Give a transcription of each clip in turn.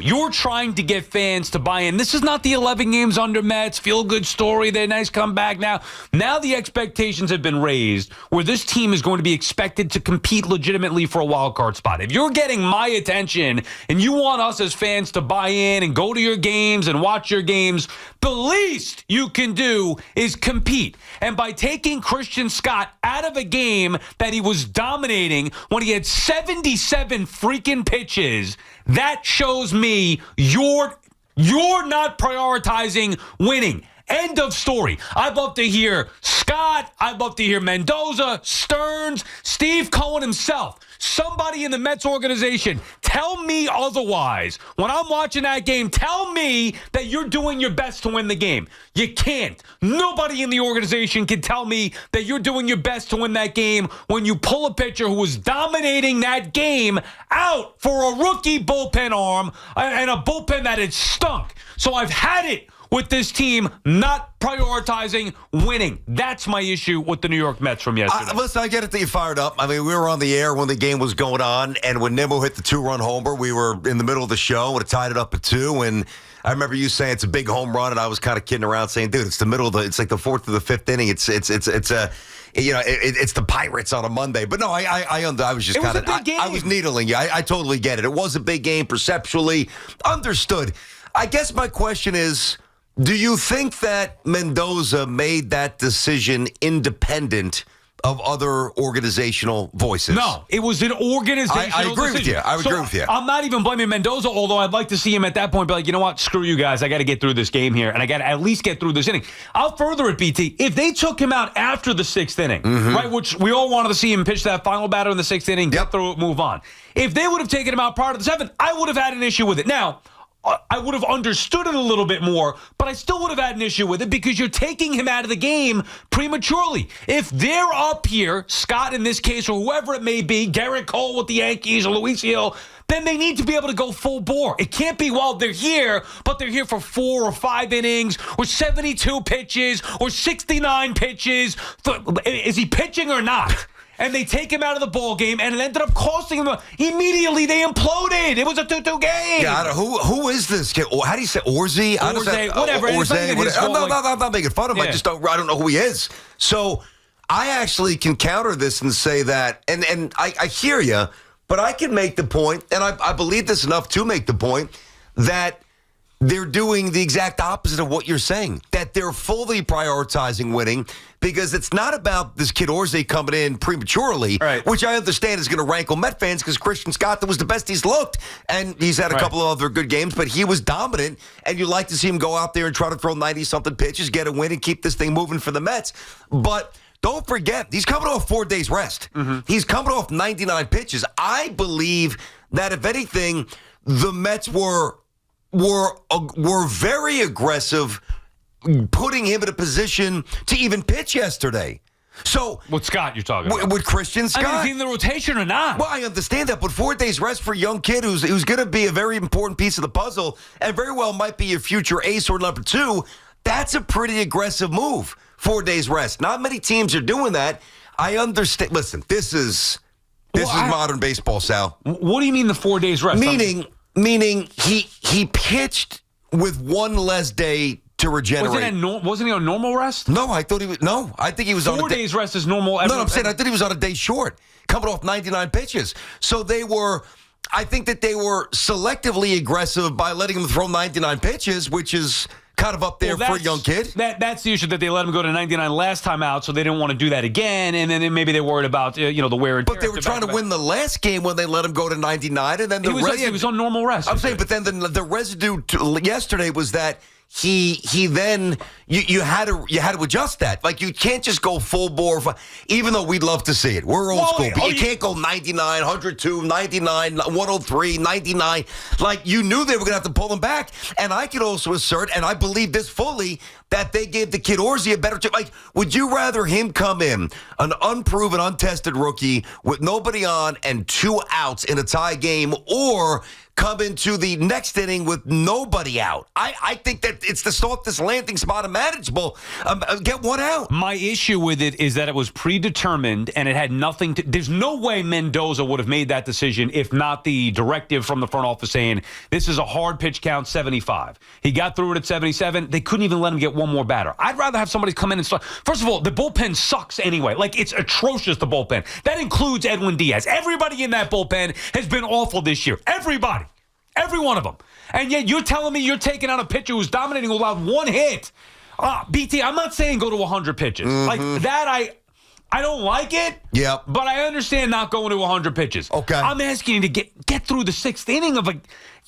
You're trying to get fans to buy in. This is not the 11 games under Mets, feel-good story, they're nice comeback now. Now the expectations have been raised where this team is going to be expected to compete legitimately for a wild card spot. If you're getting my attention and you want us as fans to buy in and go to your games and watch your games, the least you can do is compete. And by taking Christian Scott out of a game that he was dominating when he had 77 freaking pitches, that shows me you're not prioritizing winning. End of story. I'd love to hear Scott. I'd love to hear Mendoza, Stearns, Steve Cohen himself. Somebody in the Mets organization, tell me otherwise. When I'm watching that game, tell me that you're doing your best to win the game. You can't. Nobody in the organization can tell me that you're doing your best to win that game when you pull a pitcher who was dominating that game out for a rookie bullpen arm and a bullpen that had stunk. So I've had it with this team not prioritizing winning. That's my issue with the New York Mets from yesterday. Listen, I get it that you fired up. I mean, we were on the air when the game was going on, and when Nimmo hit the 2-run homer, we were in the middle of the show, would have tied it up at 2, and I remember you saying it's a big home run, and I was kind of kidding around saying, dude, it's the middle of it's like the 4th or the 5th inning. It's the Pirates on a Monday. But no, I was just kind of, I was needling you. I totally get it. It was a big game perceptually. Understood. I guess my question is, do you think that Mendoza made that decision independent of other organizational voices? No, it was an organizational I agree decision. with you. I agree with you. I'm not even blaming Mendoza, although I'd like to see him at that point be like, you know what, screw you guys. I got to get through this game here, and I got to at least get through this inning. I'll further it, BT. If they took him out after the 6th inning, right, which we all wanted to see him pitch that final batter in the 6th inning, get through it, move on. If they would have taken him out prior to the 7th, I would have had an issue with it. Now, I would have understood it a little bit more, but I still would have had an issue with it because you're taking him out of the game prematurely. If they're up here, Scott in this case, or whoever it may be, Garrett Cole with the Yankees or Luis Hill, then they need to be able to go full bore. It can't be, well, they're here, but they're here for 4 or 5 innings or 72 pitches or 69 pitches. Is he pitching or not? And they take him out of the ball game, and it ended up costing them. Immediately, they imploded. It was a 2-2 game. Yeah, who is this kid? How do you say Orzi? Whatever. I'm not making fun of him. Yeah. I don't know who he is. So I actually can counter this and say that, and I hear you, but I can make the point, and I believe this enough to make the point, that they're doing the exact opposite of what you're saying, that they're fully prioritizing winning because it's not about this kid Orze coming in prematurely, right, which I understand is going to rankle Met fans because Christian Scott, that was the best he's looked, and he's had a couple of other good games, but he was dominant, and you like to see him go out there and try to throw 90-something pitches, get a win, and keep this thing moving for the Mets. But don't forget, he's coming off 4 days rest. He's coming off 99 pitches. I believe that, if anything, the Mets were very aggressive putting him in a position to even pitch yesterday. So with Scott, you're talking about. With Christian Scott. I mean, is he in the rotation or not? Well, I understand that, but 4 days rest for a young kid who's going to be a very important piece of the puzzle and very well might be your future ace or number 2, that's a pretty aggressive move. 4 days rest. Not many teams are doing that. I understand. Listen, this is modern baseball, Sal. What do you mean the 4 days rest? Meaning he pitched with one less day to regenerate. Wasn't he on normal rest? No, I thought he was. No, I think he was on 4 days rest is normal. No, I'm saying I thought he was on a day short, coming off 99 pitches. So I think that they were selectively aggressive by letting him throw 99 pitches, which is kind of up there for a young kid. That's the issue, that they let him go to 99 last time out, so they didn't want to do that again, and then maybe they worried about the wear and tear. But they were trying to win the last game when they let him go to 99, and then he was on normal rest. I'm saying, but then the residue yesterday was that he then you had to adjust that. Like, you can't just go full bore, even though we'd love to see it. We're old school, but you can't go 99, 102, 99, 103, 99. Like, you knew they were going to have to pull him back. And I can also assert, and I believe this fully, that they gave the kid Orzi a better chance. Like, would you rather him come in, an unproven, untested rookie with nobody on and 2 outs in a tie game, or come into the next inning with nobody out. I think that it's the softest landing spot manageable. Get one out. My issue with it is that it was predetermined and it had nothing to. There's no way Mendoza would have made that decision if not the directive from the front office saying this is a hard pitch count, 75. He got through it at 77. They couldn't even let him get one more batter. I'd rather have somebody come in and start. First of all, the bullpen sucks anyway. Like, it's atrocious, the bullpen. That includes Edwin Diaz. Everybody in that bullpen has been awful this year. Everybody. Every one of them. And yet you're telling me you're taking out a pitcher who's dominating, who allowed one hit. BT, I'm not saying go to 100 pitches. Like that, I don't like it. Yep. But I understand not going to 100 pitches. Okay. I'm asking you to get through the sixth inning of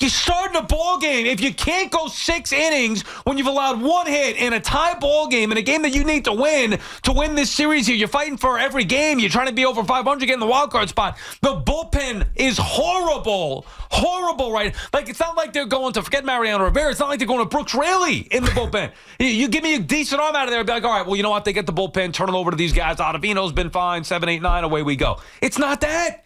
you're starting a ball game. If you can't go 6 innings when you've allowed one hit in a tie ball game, in a game that you need to win this series here, you're fighting for every game. You're trying to be over 500, get in the wild card spot. The bullpen is horrible. Horrible, right? Like, it's not like they're going to, forget Mariano Rivera, it's not like they're going to Brooks Raley in the bullpen. You give me a decent arm out of there, I'd be like, all right, well, you know what? They get the bullpen, turn it over to these guys. Ottavino's been fine, 7, 8, 9, away we go. It's not that.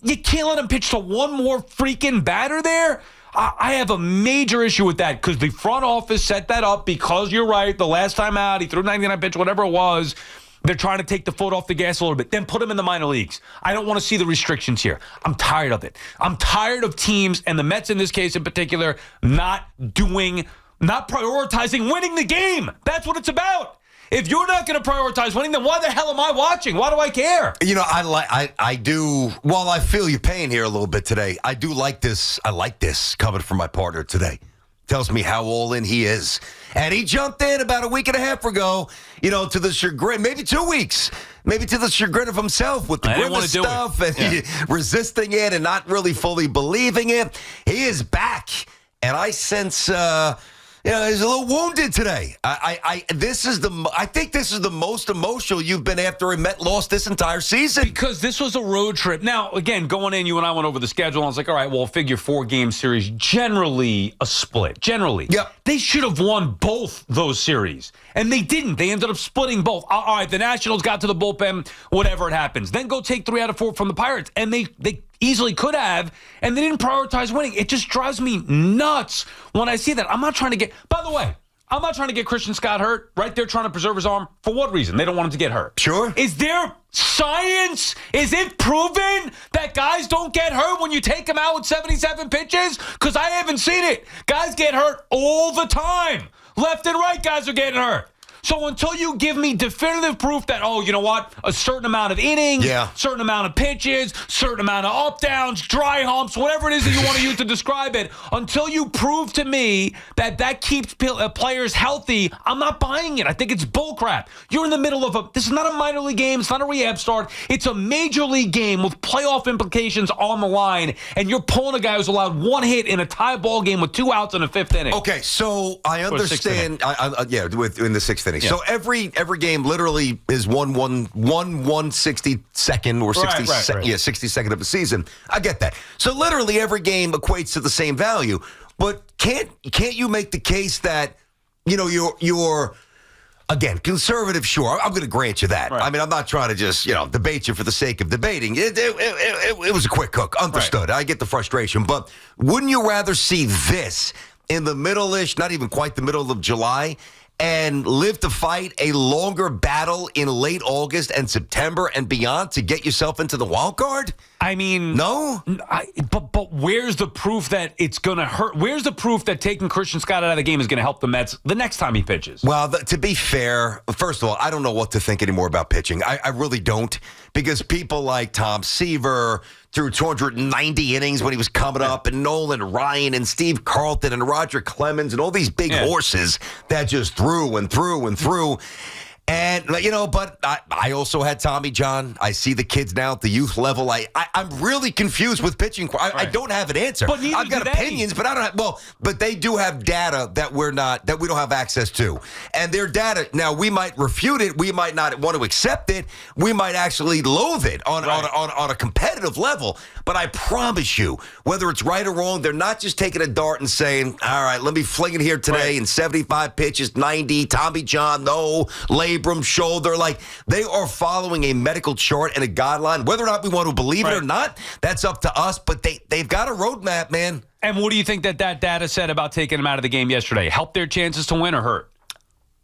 You can't let him pitch to one more freaking batter there. I have a major issue with that because the front office set that up because you're right. The last time out, he threw 99 pitch, whatever it was. They're trying to take the foot off the gas a little bit. Then put him in the minor leagues. I don't want to see the restrictions here. I'm tired of it. I'm tired of teams, and the Mets in this case in particular, not prioritizing winning the game. That's what it's about. If you're not going to prioritize winning, then why the hell am I watching? Why do I care? You know, I do. While I feel your pain here a little bit today, I do like this. I like this coming from my partner today. Tells me how all in he is. And he jumped in about a week and a half ago, to the chagrin, maybe 2 weeks, maybe to the chagrin of himself with the grimace stuff and resisting it and not really fully believing it. He is back. And I sense, he's a little wounded today. I think this is the most emotional you've been after a Met loss this entire season. Because this was a road trip. Now, again, going in, you and I went over the schedule. And I was like, all right, well, figure 4-game series, generally a split. Generally. Yep. They should have won both those series. And they didn't. They ended up splitting both. All right, the Nationals got to the bullpen, whatever it happens. Then go take 3 out of 4 from the Pirates. And they easily could have, and they didn't prioritize winning. It just drives me nuts when I see that. I'm not trying to get, by the way, I'm not trying to get Christian Scott hurt. Right there trying to preserve his arm. For what reason? They don't want him to get hurt. Sure. Is there science? Is it proven that guys don't get hurt when you take them out with 77 pitches? Because I haven't seen it. Guys get hurt all the time. Left and right guys are getting hurt. So until you give me definitive proof that, you know what, a certain amount of innings, certain amount of pitches, certain amount of up-downs, dry humps, whatever it is that you want to use to describe it, until you prove to me that keeps players healthy, I'm not buying it. I think it's bullcrap. You're in the middle of this is not a minor league game. It's not a rehab start. It's a major league game with playoff implications on the line, and you're pulling a guy who's allowed one hit in a tie ball game with 2 outs in the 5th inning. Okay, so I understand. In the 6th inning. Yeah. So every game literally is 1/160 or 60 60-second of a season. I get that. So literally every game equates to the same value. But can't you make the case that you're again conservative? Sure, I'm going to grant you that. Right. I mean, I'm not trying to just debate you for the sake of debating. It was a quick hook. Understood. Right. I get the frustration, but wouldn't you rather see this in the middle-ish, not even quite the middle of July, and live to fight a longer battle in late August and September and beyond to get yourself into the wild card? I mean, no. But where's the proof that it's going to hurt? Where's the proof that taking Christian Scott out of the game is going to help the Mets the next time he pitches? Well, to be fair, first of all, I don't know what to think anymore about pitching. I really don't, because people like Tom Seaver threw 290 innings when he was coming up, and Nolan Ryan and Steve Carlton and Roger Clemens and all these big horses that just threw and threw and threw. And, but I also had Tommy John. I see the kids now at the youth level. I'm really confused with pitching. I don't have an answer. But I've got opinions, but I don't have, but they do have data that we don't have access to. And their data, now we might refute it. We might not want to accept it. We might actually loathe it on a competitive level. But I promise you, whether it's right or wrong, they're not just taking a dart and saying, all right, let me fling it here today in 75 pitches, 90, Tommy John, no, labor. labrum, shoulder. Like, they are following a medical chart and a guideline. Whether or not we want to believe it or not, that's up to us. But they've got a roadmap, man. And what do you think that data said about taking them out of the game yesterday? Help their chances to win or hurt?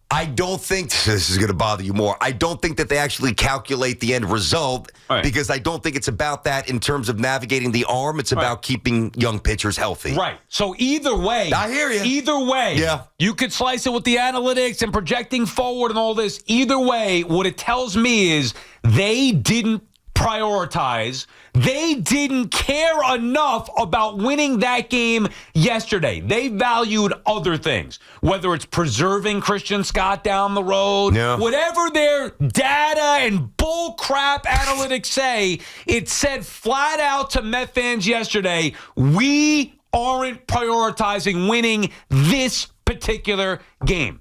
I don't think this is going to bother you more. I don't think that they actually calculate the end result because I don't think it's about that in terms of navigating the arm. It's about keeping young pitchers healthy. Right. So either way, I hear you. Either way, you could slice it with the analytics and projecting forward and all this. Either way, what it tells me is they didn't prioritize. They didn't care enough about winning that game yesterday. They valued other things, whether it's preserving Christian Scott down the road, whatever their data and bull crap analytics say, it said flat out to Met fans yesterday, we aren't prioritizing winning this particular game.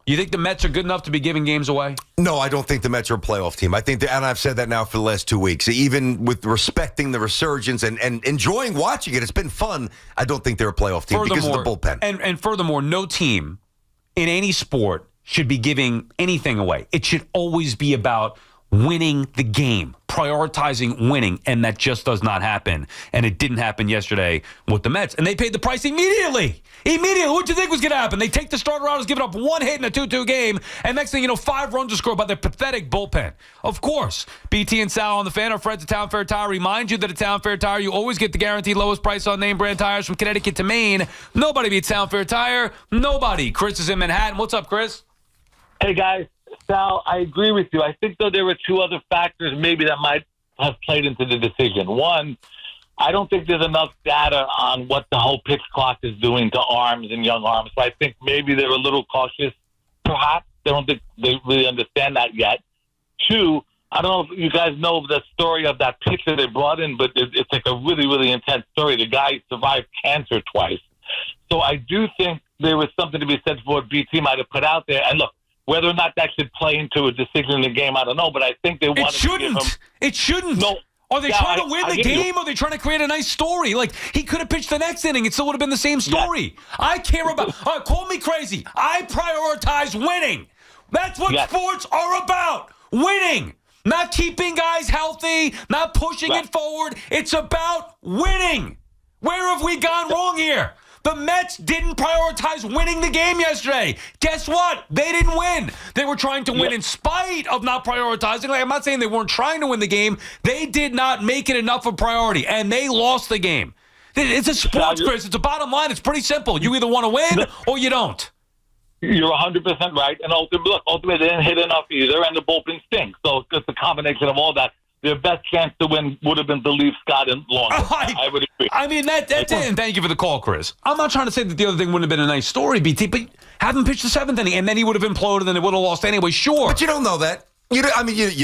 You think the Mets are good enough to be giving games away? No, I don't think the Mets are a playoff team. I think, and I've said that now for the last 2 weeks, even with respecting the resurgence and enjoying watching it, it's been fun. I don't think they're a playoff team because of the bullpen. And furthermore, no team in any sport should be giving anything away. It should always be about winning the game, prioritizing winning, and that just does not happen. And it didn't happen yesterday with the Mets. And they paid the price immediately. What do you think was going to happen? They take the starter out, giving up one hit in a 2-2 game, and next thing you know, 5 runs are scored by their pathetic bullpen. Of course, BT and Sal on the Fan, our friends at Town Fair Tire remind you that at Town Fair Tire, you always get the guaranteed lowest price on name brand tires from Connecticut to Maine. Nobody beats Town Fair Tire. Nobody. Chris is in Manhattan. What's up, Chris? Hey, guys. Sal, I agree with you. I think, though, there were 2 other factors maybe that might have played into the decision. One, I don't think there's enough data on what the whole pitch clock is doing to arms and young arms. So I think maybe they're a little cautious, perhaps. They don't think they really understand that yet. 2, I don't know if you guys know the story of that pitcher they brought in, but it's like a really, really intense story. The guy survived cancer twice. So I do think there was something to be said for what BT might have put out there. And look, whether or not that should play into a decision in the game, I don't know. But I think they wanted to give him... It shouldn't. No. Are they trying to win the game, or are they trying to create a nice story? Like, he could have pitched the next inning. It still would have been the same story. Yes. I care about... call me crazy. I prioritize winning. That's what sports are about. Winning. Not keeping guys healthy, not pushing it forward. It's about winning. Where have we gone wrong here? The Mets didn't prioritize winning the game yesterday. Guess what? They didn't win. They were trying to win in spite of not prioritizing. Like, I'm not saying they weren't trying to win the game. They did not make it enough of a priority, and they lost the game. It's a sports, Chris. It's a bottom line. It's pretty simple. You either want to win or you don't. You're 100% right. And ultimately, they didn't hit enough either, and the bullpen stinks. So it's a combination of all that. Their best chance to win would have been to leave Scott in longer. I would agree. I mean, that's it. And thank you for the call, Chris. I'm not trying to say that the other thing wouldn't have been a nice story, BT, but have him pitch the 7th inning, and then he would have imploded, and they would have lost anyway. Sure. But you don't know that. You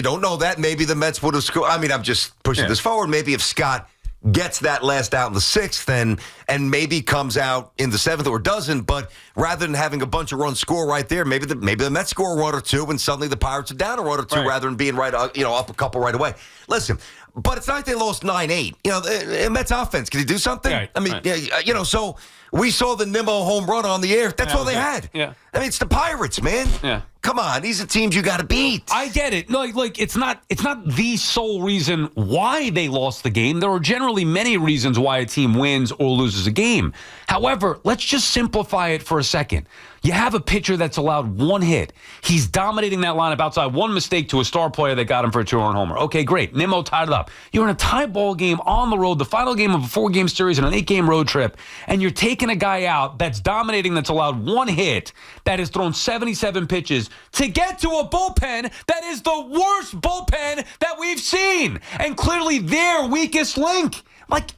don't know that. Maybe the Mets would have scored. I mean, I'm just pushing this forward. Maybe if Scott gets that last out in the 6th and maybe comes out in the 7th or doesn't, but rather than having a bunch of runs score right there, maybe the Mets score 1 or 2 and suddenly the Pirates are down a run or 2 rather than being up a couple right away. Listen, but it's not like they lost 9-8. The Mets offense, can he do something? Right. I mean, so we saw the Nimmo home run on the air. That's all they had. Yeah. I mean, it's the Pirates, man. Yeah. Come on, these are teams you got to beat. I get it. No, it's not the sole reason why they lost the game. There are generally many reasons why a team wins or loses a game. However, let's just simplify it for a second. You have a pitcher that's allowed 1 hit. He's dominating that lineup outside 1 mistake to a star player that got him for a 2-run homer. Okay, great. Nimmo tied it up. You're in a tie ball game on the road, the final game of a 4-game series and an 8-game road trip, and you're taking a guy out that's dominating, that's allowed 1 hit, that has thrown 77 pitches to get to a bullpen that is the worst bullpen that we've seen, and clearly their weakest link. Like,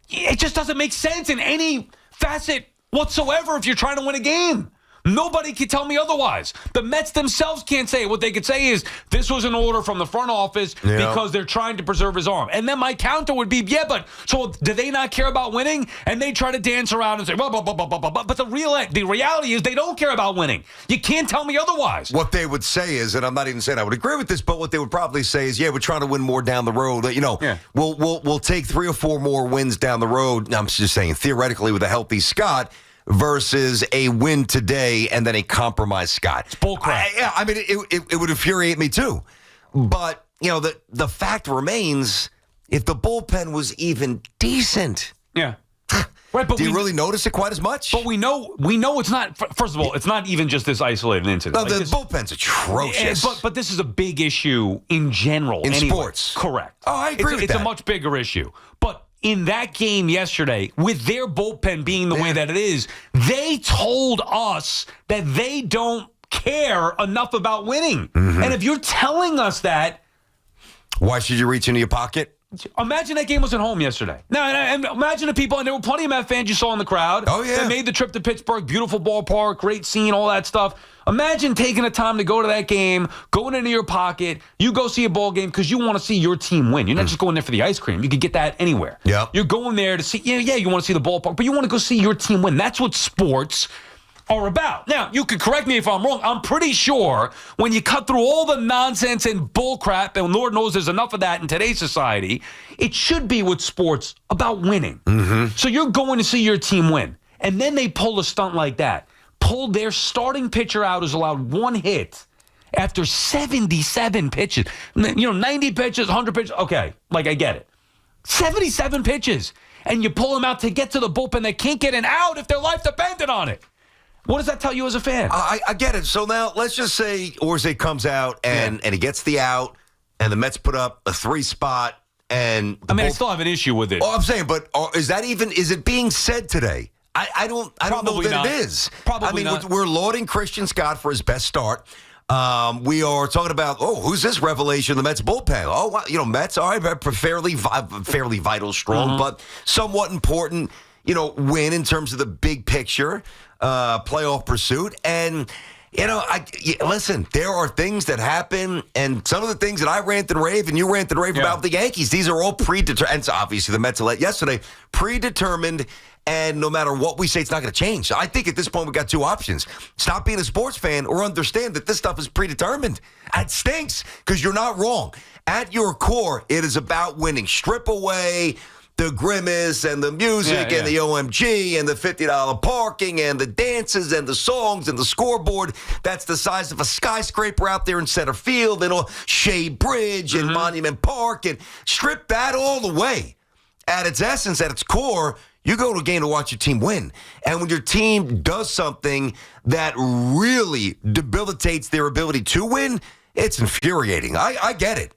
it just doesn't make sense in any facet whatsoever if you're trying to win a game. Nobody can tell me otherwise. The Mets themselves can't say it. What they could say is this was an order from the front office because they're trying to preserve his arm. And then my counter would be, so do they not care about winning? And they try to dance around and say, blah, blah, blah, blah, blah, blah. But the reality is they don't care about winning. You can't tell me otherwise. What they would say is, and I'm not even saying I would agree with this, but what they would probably say is, we're trying to win more down the road. We'll take 3 or 4 more wins down the road. I'm just saying, theoretically, with a healthy Scott, versus a win today and then a compromised Scott. It's bullcrap. I mean, it would infuriate me too. But, the fact remains, if the bullpen was even decent. Yeah. Right, but do you really notice it quite as much? But we know it's not. First of all, it's not even just this isolated incident. No, the bullpen's atrocious. But this is a big issue in general. In anyway. sports. Correct. Oh, I agree with that. It's a much bigger issue. But in that game yesterday, with their bullpen being the way that it is, they told us that they don't care enough about winning. Mm-hmm. And if you're telling us that, why should you reach into your pocket? Imagine that game was at home yesterday. Now, and imagine the people, and there were plenty of Met fans you saw in the crowd. Oh, yeah. That made the trip to Pittsburgh, beautiful ballpark, great scene, all that stuff. Imagine taking the time to go to that game, going into your pocket, you go see a ball game because you want to see your team win. You're not just going there for the ice cream. You could get that anywhere. Yeah. You're going there to see, you want to see the ballpark, but you want to go see your team win. That's what sports are about. Now, you can correct me if I'm wrong. I'm pretty sure when you cut through all the nonsense and bullcrap, and Lord knows there's enough of that in today's society, it should be with sports about winning. Mm-hmm. So you're going to see your team win. And then they pull a stunt like that. Pulled their starting pitcher out, who's allowed one hit after 77 pitches. 90 pitches, 100 pitches. Okay, I get it. 77 pitches. And you pull them out to get to the bullpen. They can't get an out if their life depended on it. What does that tell you as a fan? I get it. So now let's just say Orze comes out and he gets the out, and the Mets put up a 3 spot. And I still have an issue with it. Oh, I'm saying, but is it being said today? I don't know that it is. Probably not. We're lauding Christian Scott for his best start. We are talking about, who's this revelation of the Mets bullpen? Oh, wow, Mets are fairly vital, strong, but somewhat important, win in terms of the big picture. Playoff pursuit. And, listen, there are things that happen, and some of the things that I rant and rave and you rant and rave about the Yankees, these are all predetermined. And obviously the Mets yesterday, predetermined, and no matter what we say, it's not going to change. So I think at this point, we've got 2 options. Stop being a sports fan or understand that this stuff is predetermined. It stinks because you're not wrong. At your core, it is about winning. Strip away the grimace and the music and the OMG and the $50 parking and the dances and the songs and the scoreboard that's the size of a skyscraper out there in center field and Shea Bridge and Monument Park, and strip that all away. At its essence, at its core, you go to a game to watch your team win. And when your team does something that really debilitates their ability to win, it's infuriating. I get it.